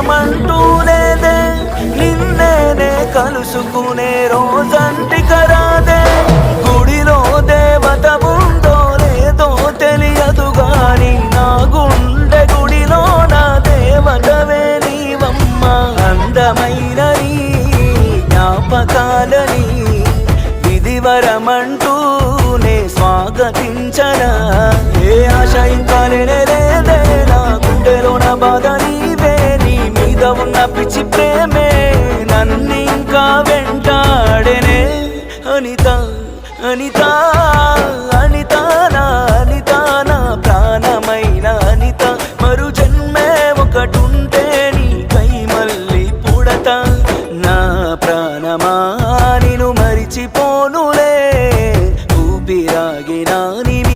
విధివరమంటూ లేదే, నిన్నేనే కలుసుకునే రోజంటి కరాదే. గుడిలో దేవత ఉందో లేదో తెలియదు గాని, నా గుండె గుడిలో నా దేవతవే నీవమ్మ. అందమైన నీ జ్ఞాపకాలని విధివరమంటూనే స్వాగతించనా. ఏ ఆశ ఇంకా లేదే, నా గుండెలో నా బాధ నీవే, నీ మీద ఉన్న పిచ్చి